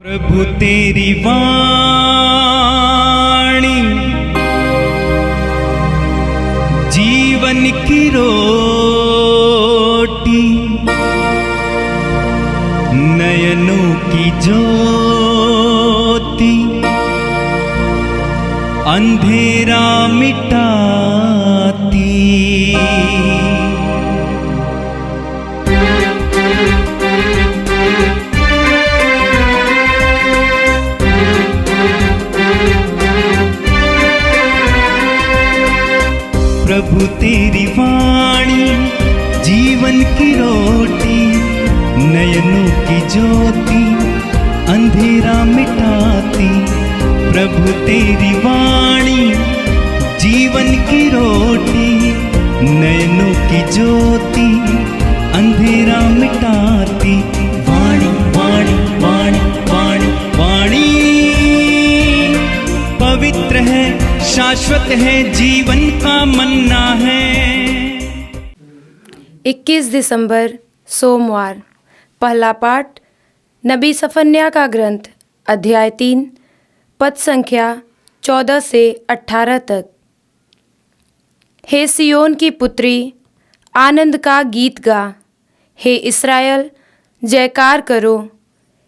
प्रभु तेरी वाणी जीवन की रोटी, नयनों की ज्योति, अंधेरा मिटाती। प्रभु तेरी वाणी जीवन की रोटी, नयनों की ज्योति, अंधेरा मिटाती। प्रभु तेरी वाणी जीवन की रोटी, नयनों की ज्योति, अंधेरा मिटाती। वाणी वाणी वाणी वाणी वाणी पवित्र है, शाश्वत है, जीवन का मन्ना है। 21 दिसंबर सोमवार। पहला पाठ नबी सफन्याह का ग्रंथ अध्याय 3 पद संख्या 14 से 18 तक। हे सियोन की पुत्री, आनंद का गीत गा। हे इस्राएल, जयकार करो।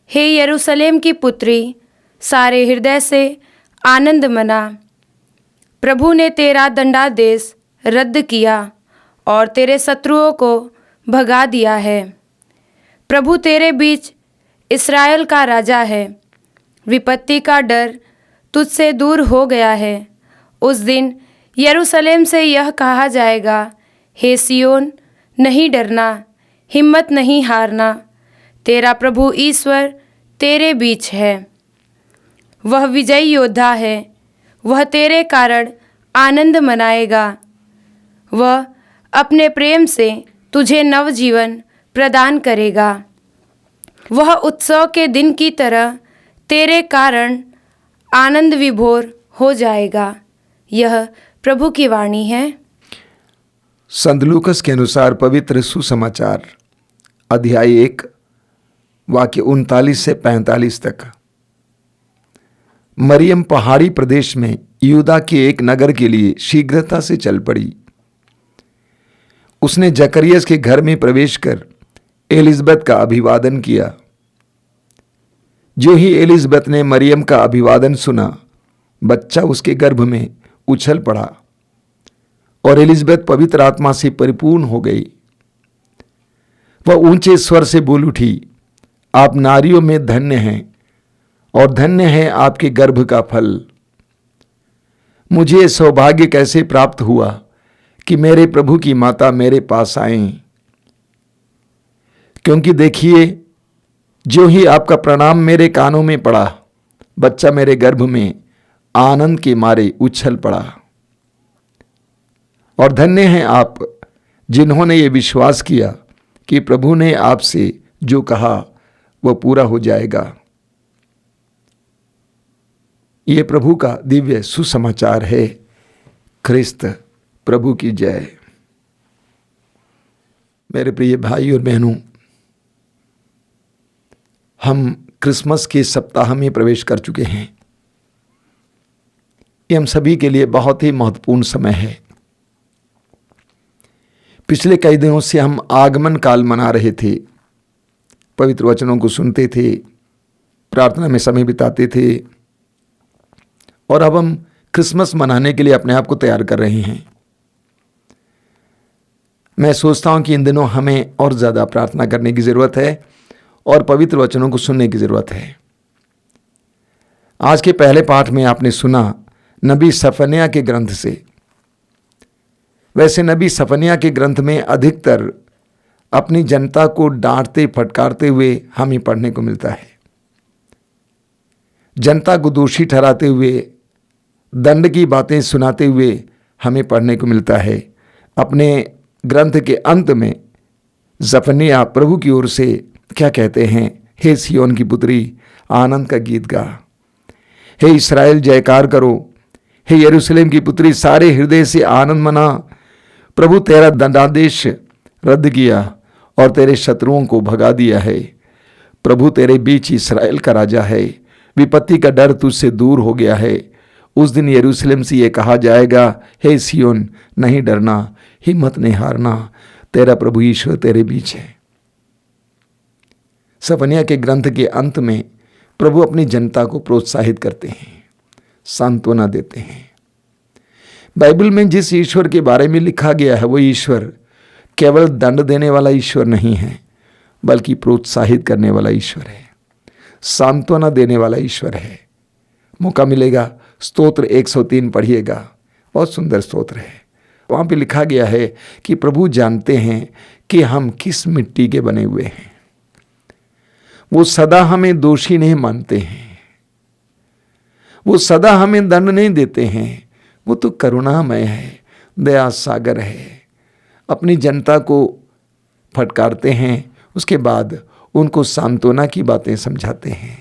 हे यरूशलेम की पुत्री, सारे हृदय से आनंद मना। प्रभु ने तेरा दंडादेश रद्द किया और तेरे शत्रुओं को भगा दिया है। प्रभु तेरे बीच इस्राएल का राजा है। विपत्ति का डर तुझसे दूर हो गया है। उस दिन यरूशलेम से यह कहा जाएगा, हे सियोन, नहीं डरना, हिम्मत नहीं हारना। तेरा प्रभु ईश्वर तेरे बीच है। वह विजयी योद्धा है। वह तेरे कारण आनंद मनाएगा। वह अपने प्रेम से तुझे नवजीवन प्रदान करेगा। वह उत्सव के दिन की तरह तेरे कारण आनंद विभोर हो जाएगा। यह प्रभु की वाणी है। संत लूकस के अनुसार पवित्र सुसमाचार अध्याय 1 वाक्य 39 से 45 तक। मरियम पहाड़ी प्रदेश में यूदा के एक नगर के लिए शीघ्रता से चल पड़ी। उसने जकरियस के घर में प्रवेश कर एलिजबेथ का अभिवादन किया। जो ही एलिजबेथ ने मरियम का अभिवादन सुना, बच्चा उसके गर्भ में उछल पड़ा और एलिजबेथ पवित्र आत्मा से परिपूर्ण हो गई। वह ऊंचे स्वर से बोल उठी, आप नारियों में धन्य हैं और धन्य है आपके गर्भ का फल। मुझे सौभाग्य कैसे प्राप्त हुआ कि मेरे प्रभु की माता मेरे पास आए। क्योंकि देखिए, जो ही आपका प्रणाम मेरे कानों में पड़ा, बच्चा मेरे गर्भ में आनंद के मारे उछल पड़ा। और धन्य हैं आप जिन्होंने ये विश्वास किया कि प्रभु ने आपसे जो कहा वह पूरा हो जाएगा। ये प्रभु का दिव्य सुसमाचार है। ख्रिस्त प्रभु की जय। मेरे प्रिय भाई और बहनों, हम क्रिसमस के सप्ताह में प्रवेश कर चुके हैं। ये हम सभी के लिए बहुत ही महत्वपूर्ण समय है। पिछले कई दिनों से हम आगमन काल मना रहे थे, पवित्र वचनों को सुनते थे, प्रार्थना में समय बिताते थे और अब हम क्रिसमस मनाने के लिए अपने आप को तैयार कर रहे हैं। मैं सोचता हूं कि इन दिनों हमें और ज़्यादा प्रार्थना करने की ज़रूरत है और पवित्र वचनों को सुनने की ज़रूरत है। आज के पहले पाठ में आपने सुना नबी सफन्याह के ग्रंथ से। वैसे नबी सफन्याह के ग्रंथ में अधिकतर अपनी जनता को डांटते फटकारते हुए हमें पढ़ने को मिलता है। जनता को दोषी ठहराते हुए, दंड की बातें सुनाते हुए हमें पढ़ने को मिलता है। अपने ग्रंथ के अंत में सफन्याह प्रभु की ओर से क्या कहते हैं, हे सियोन की पुत्री, आनंद का गीत गा। हे इस्राएल, जयकार करो। हे यरूशलेम की पुत्री, सारे हृदय से आनंद मना। प्रभु तेरा दंडादेश रद्द किया और तेरे शत्रुओं को भगा दिया है। प्रभु तेरे बीच इस्राएल का राजा है, विपत्ति का डर तुझसे दूर हो गया है। उस दिन यरूशलेम से ये कहा जाएगा, हे सियोन नहीं डरना, हिम्मत नहीं हारना, तेरा प्रभु ईश्वर तेरे बीच है। सफन्याह के ग्रंथ के अंत में प्रभु अपनी जनता को प्रोत्साहित करते हैं, सांत्वना देते हैं। बाइबल में जिस ईश्वर के बारे में लिखा गया है वो ईश्वर केवल दंड देने वाला ईश्वर नहीं है, बल्कि प्रोत्साहित करने वाला ईश्वर है, सांत्वना देने वाला ईश्वर है। मौका मिलेगा स्तोत्र 103 पढ़िएगा, बहुत सुंदर स्तोत्र है। वहाँ पे लिखा गया है कि प्रभु जानते हैं कि हम किस मिट्टी के बने हुए हैं। वो सदा हमें दोषी नहीं मानते हैं, वो सदा हमें दंड नहीं देते हैं। वो तो करुणामय है, दया सागर है। अपनी जनता को फटकारते हैं, उसके बाद उनको सांत्वना की बातें समझाते हैं।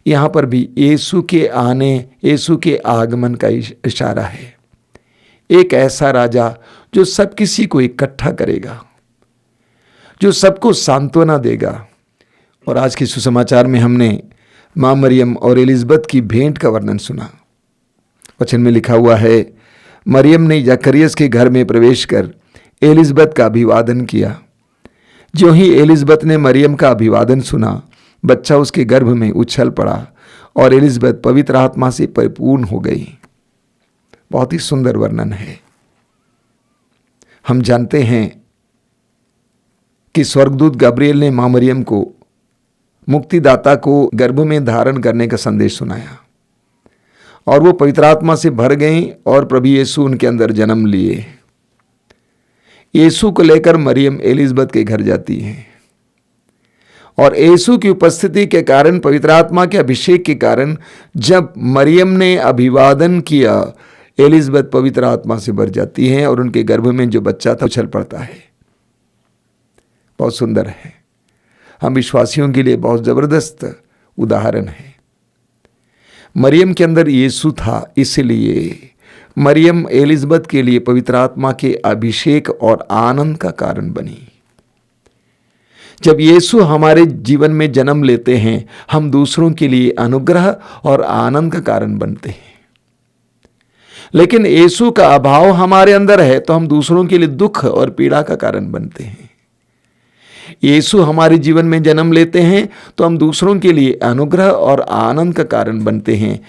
यहाँ पर भी यीशु के आने, यीशु के आगमन का इशारा है। एक ऐसा राजा जो सब किसी को इकट्ठा करेगा, जो सबको सांत्वना देगा। और आज के सुसमाचार में हमने माँ मरियम और एलिजबेथ की भेंट का वर्णन सुना। वचन में लिखा हुआ है, मरियम ने जकरियस के घर में प्रवेश कर एलिजबेथ का अभिवादन किया। ज्यों ही एलिजबेथ ने मरियम का अभिवादन सुना, बच्चा उसके गर्भ में उछल पड़ा और एलिजबेथ पवित्र आत्मा से परिपूर्ण हो गई। बहुत ही सुंदर वर्णन है। हम जानते हैं कि स्वर्गदूत गब्रिएल ने मां मरियम को मुक्तिदाता को गर्भ में धारण करने का संदेश सुनाया और वो पवित्र आत्मा से भर गई और प्रभु यीशु उनके अंदर जन्म लिए। यीशु को लेकर मरियम एलिजबेथ के घर जाती है और यीशु की उपस्थिति के कारण, पवित्र आत्मा के अभिषेक के कारण, जब मरियम ने अभिवादन किया, एलिजबेथ पवित्र आत्मा से भर जाती है और उनके गर्भ में जो बच्चा था उछल पड़ता है। बहुत सुंदर है। हम विश्वासियों के लिए बहुत जबरदस्त उदाहरण है। मरियम के अंदर यीशु था, इसलिए मरियम एलिजबेथ के लिए पवित्र आत्मा के अभिषेक और आनंद का कारण बनी। जब यीशु हमारे जीवन में जन्म लेते हैं, हम दूसरों के लिए अनुग्रह और आनंद का कारण बनते हैं। लेकिन यीशु का अभाव हमारे अंदर है तो हम दूसरों के लिए दुख और पीड़ा का कारण बनते हैं। यीशु हमारे जीवन में जन्म लेते हैं तो हम दूसरों के लिए अनुग्रह और आनंद का कारण बनते हैं।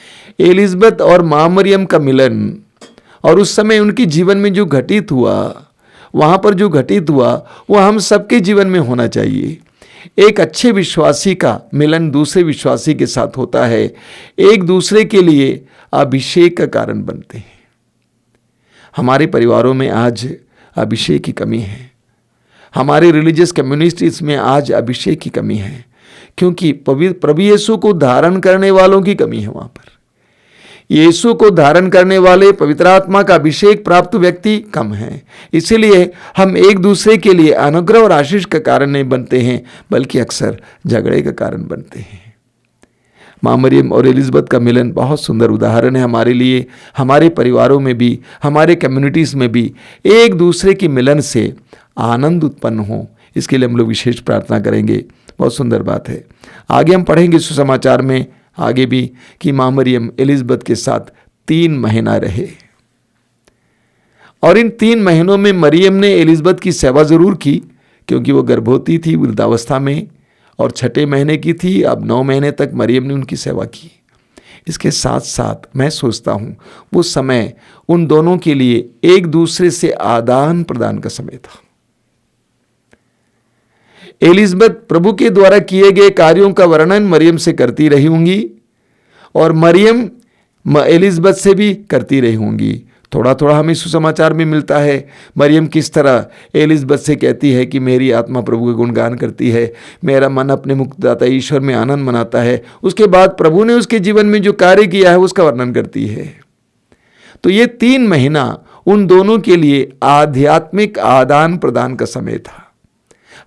एलिजबेथ और मां मरियम का मिलन और उस समय उनके जीवन में जो घटित हुआ, वहाँ पर जो घटित हुआ, वो हम सबके जीवन में होना चाहिए। एक अच्छे विश्वासी का मिलन दूसरे विश्वासी के साथ होता है, एक दूसरे के लिए अभिषेक का कारण बनते हैं। हमारे परिवारों में आज अभिषेक की कमी है, हमारे रिलीजियस कम्युनिटीज में आज अभिषेक की कमी है, क्योंकि प्रभु यीशु को धारण करने वालों की कमी है। वहाँ पर यीशु को धारण करने वाले, पवित्र आत्मा का अभिषेक प्राप्त व्यक्ति कम हैं। इसीलिए हम एक दूसरे के लिए अनुग्रह और आशीष का कारण नहीं बनते हैं, बल्कि अक्सर झगड़े का कारण बनते हैं। मां मरियम और एलिजबेथ का मिलन बहुत सुंदर उदाहरण है हमारे लिए। हमारे परिवारों में भी, हमारे कम्युनिटीज़ में भी एक दूसरे के मिलन से आनंद उत्पन्न हो, इसके लिए हम लोग विशेष प्रार्थना करेंगे। बहुत सुंदर बात है। आगे हम पढ़ेंगे सुसमाचार में आगे भी कि मां मरियम एलिजबेथ के साथ 3 महीना रहे और इन 3 महीनों में मरियम ने एलिजबेथ की सेवा जरूर की, क्योंकि वो गर्भवती थी वृद्धावस्था में और 6 महीने की थी। अब 9 महीने तक मरियम ने उनकी सेवा की। इसके साथ साथ मैं सोचता हूँ वो समय उन दोनों के लिए एक दूसरे से आदान प्रदान का समय था। एलिजबेथ प्रभु के द्वारा किए गए कार्यों का वर्णन मरियम से करती रही होंगी और मरियम एलिजबेथ से भी करती रही होंगी। थोड़ा थोड़ा हमें सुसमाचार में मिलता है मरियम किस तरह एलिजबेथ से कहती है कि मेरी आत्मा प्रभु का गुणगान करती है, मेरा मन अपने मुक्तिदाता ईश्वर में आनंद मनाता है। उसके बाद प्रभु ने उसके जीवन में जो कार्य किया है उसका वर्णन करती है। तो ये 3 महीना उन दोनों के लिए आध्यात्मिक आदान प्रदान का समय था।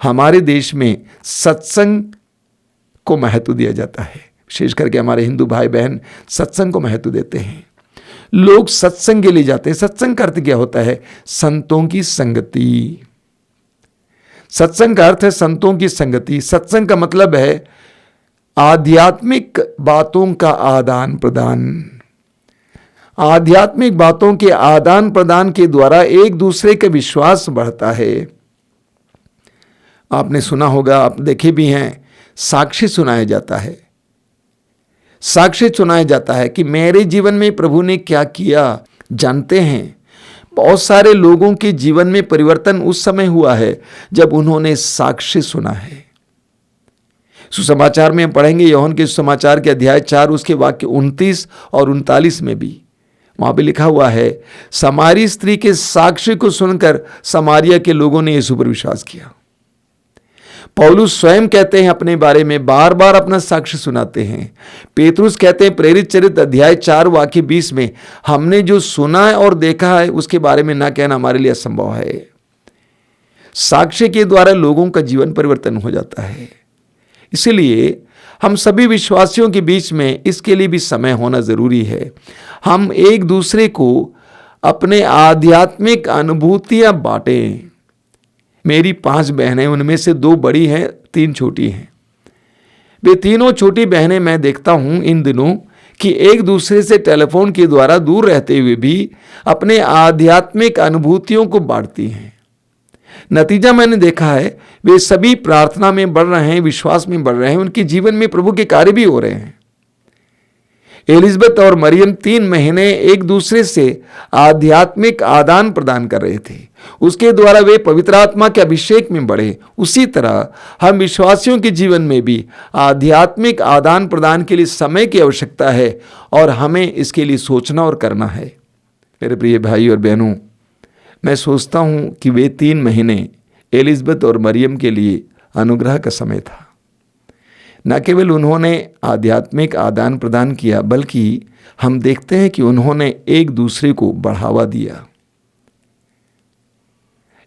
हमारे देश में सत्संग को महत्व दिया जाता है, विशेष करके हमारे हिंदू भाई बहन सत्संग को महत्व देते हैं। लोग सत्संग के लिए जाते हैं। सत्संग का अर्थ क्या होता है? संतों की संगति। सत्संग का अर्थ है संतों की संगति। सत्संग का मतलब है आध्यात्मिक बातों का आदान प्रदान। आध्यात्मिक बातों के आदान प्रदान के द्वारा एक दूसरे का विश्वास बढ़ता है। आपने सुना होगा, आप देखे भी हैं, साक्ष्य सुनाया जाता है। साक्ष्य सुनाया जाता है कि मेरे जीवन में प्रभु ने क्या किया। जानते हैं, बहुत सारे लोगों के जीवन में परिवर्तन उस समय हुआ है जब उन्होंने साक्ष्य सुना है। सुसमाचार में हम पढ़ेंगे, यूहन्ना के सुसमाचार के अध्याय 4 उसके वाक्य 29 और 39 में भी वहां पे लिखा हुआ है, समारी स्त्री के साक्ष्य को सुनकर समारिया के लोगों ने यीशु पर विश्वास किया। पौलुस स्वयं कहते हैं अपने बारे में, बार बार अपना साक्ष्य सुनाते हैं। पेतरुस कहते हैं प्रेरित चरित्र अध्याय 4 वाक्य 20 में, हमने जो सुना है और देखा है उसके बारे में ना कहना हमारे लिए असंभव है। साक्ष्य के द्वारा लोगों का जीवन परिवर्तन हो जाता है। इसलिए हम सभी विश्वासियों के बीच में इसके लिए भी समय होना जरूरी है। हम एक दूसरे को अपने आध्यात्मिक अनुभूतियां बांटें। मेरी 5 बहनें, उनमें से 2 बड़ी हैं, 3 छोटी हैं। वे तीनों छोटी बहनें मैं देखता हूं इन दिनों कि एक दूसरे से टेलीफोन के द्वारा दूर रहते हुए भी अपने आध्यात्मिक अनुभूतियों को बांटती हैं। नतीजा मैंने देखा है, वे सभी प्रार्थना में बढ़ रहे हैं, विश्वास में बढ़ रहे हैं, उनके जीवन में प्रभु के कार्य भी हो रहे हैं। एलिजबेथ और मरियम 3 महीने एक दूसरे से आध्यात्मिक आदान प्रदान कर रहे थे, उसके द्वारा वे पवित्र आत्मा के अभिषेक में बढ़े। उसी तरह हम विश्वासियों के जीवन में भी आध्यात्मिक आदान प्रदान के लिए समय की आवश्यकता है और हमें इसके लिए सोचना और करना है। मेरे प्रिय भाई और बहनों, मैं सोचता हूं कि वे 3 महीने एलिजबेथ और मरियम के लिए अनुग्रह का समय था। न केवल उन्होंने आध्यात्मिक आदान प्रदान किया, बल्कि हम देखते हैं कि उन्होंने एक दूसरे को बढ़ावा दिया।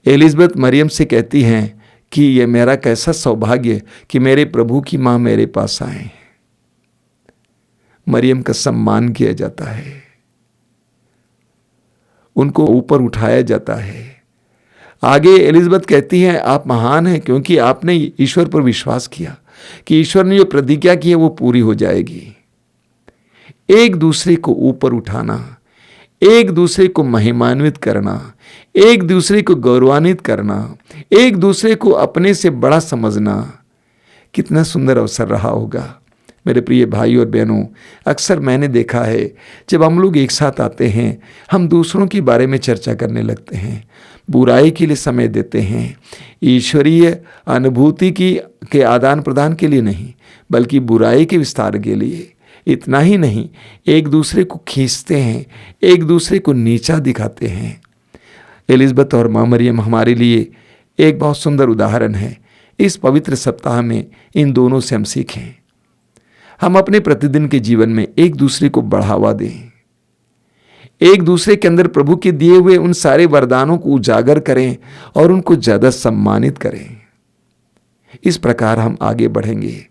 एलिजबेथ मरियम से कहती हैं कि यह मेरा कैसा सौभाग्य कि मेरे प्रभु की मां मेरे पास आए। मरियम का सम्मान किया जाता है, उनको ऊपर उठाया जाता है। आगे एलिजबेथ कहती हैं, आप महान हैं क्योंकि आपने ईश्वर पर विश्वास किया कि ईश्वर ने जो प्रतिज्ञा की है वो पूरी हो जाएगी। एक दूसरे को ऊपर उठाना, एक दूसरे को महिमान्वित करना, एक दूसरे को गौरवान्वित करना, एक दूसरे को अपने से बड़ा समझना, कितना सुंदर अवसर रहा होगा। मेरे प्रिय भाई और बहनों, अक्सर मैंने देखा है जब हम लोग एक साथ आते हैं, हम दूसरों के बारे में चर्चा करने लगते हैं, बुराई के लिए समय देते हैं, ईश्वरीय अनुभूति के आदान प्रदान के लिए नहीं, बल्कि बुराई के विस्तार के लिए। इतना ही नहीं, एक दूसरे को खींचते हैं, एक दूसरे को नीचा दिखाते हैं। एलिजबेथ और मां मरियम हमारे लिए एक बहुत सुंदर उदाहरण है। इस पवित्र सप्ताह में इन दोनों से हम सीखें। हम अपने प्रतिदिन के जीवन में एक दूसरे को बढ़ावा दें, एक दूसरे के अंदर प्रभु के दिए हुए उन सारे वरदानों को उजागर करें और उनको ज़्यादा सम्मानित करें। इस प्रकार हम आगे बढ़ेंगे।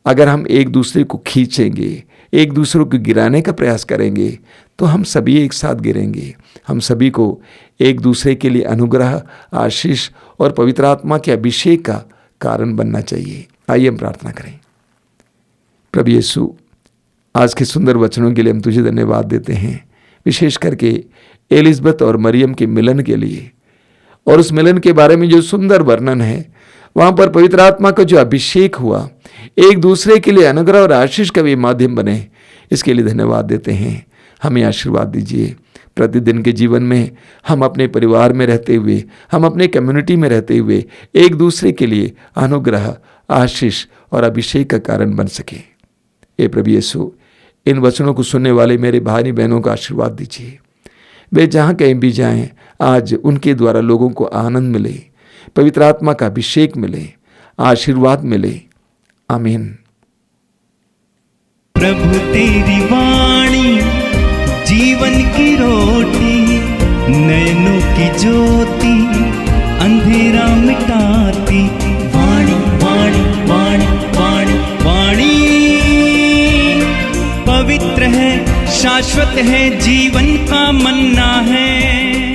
अगर हम एक दूसरे को खींचेंगे, एक दूसरे को गिराने का प्रयास करेंगे, तो हम सभी एक साथ गिरेंगे। हम सभी को एक दूसरे के लिए अनुग्रह, आशीष और पवित्र आत्मा के अभिषेक का कारण बनना चाहिए। आइए हम प्रार्थना करें। प्रभु यीशु, आज के सुंदर वचनों के लिए हम तुझे धन्यवाद देते हैं, विशेष करके एलिजबेथ और मरियम के मिलन के लिए, और उस मिलन के बारे में जो सुंदर वर्णन है, वहाँ पर पवित्र आत्मा का जो अभिषेक हुआ, एक दूसरे के लिए अनुग्रह और आशीष का भी माध्यम बने, इसके लिए धन्यवाद देते हैं। हमें आशीर्वाद दीजिए। प्रतिदिन के जीवन में हम अपने परिवार में रहते हुए, हम अपने कम्युनिटी में रहते हुए एक दूसरे के लिए अनुग्रह, आशीष और अभिषेक का कारण बन सके। हे प्रभु यीशु, इन वचनों को सुनने वाले मेरे भाई बहनों को आशीर्वाद दीजिए। वे जहाँ कहीं भी जाएं, आज उनके द्वारा लोगों को आनंद मिले, पवित्र आत्मा का अभिषेक मिले, आशीर्वाद मिले। आमीन। प्रभु तेरी वाणी जीवन की रोटी, नयनों की ज्योति अंधेरा मिटाती। वाणी वाणी वाणी वाणी वाणी पवित्र है, शाश्वत है, जीवन का मन्ना है।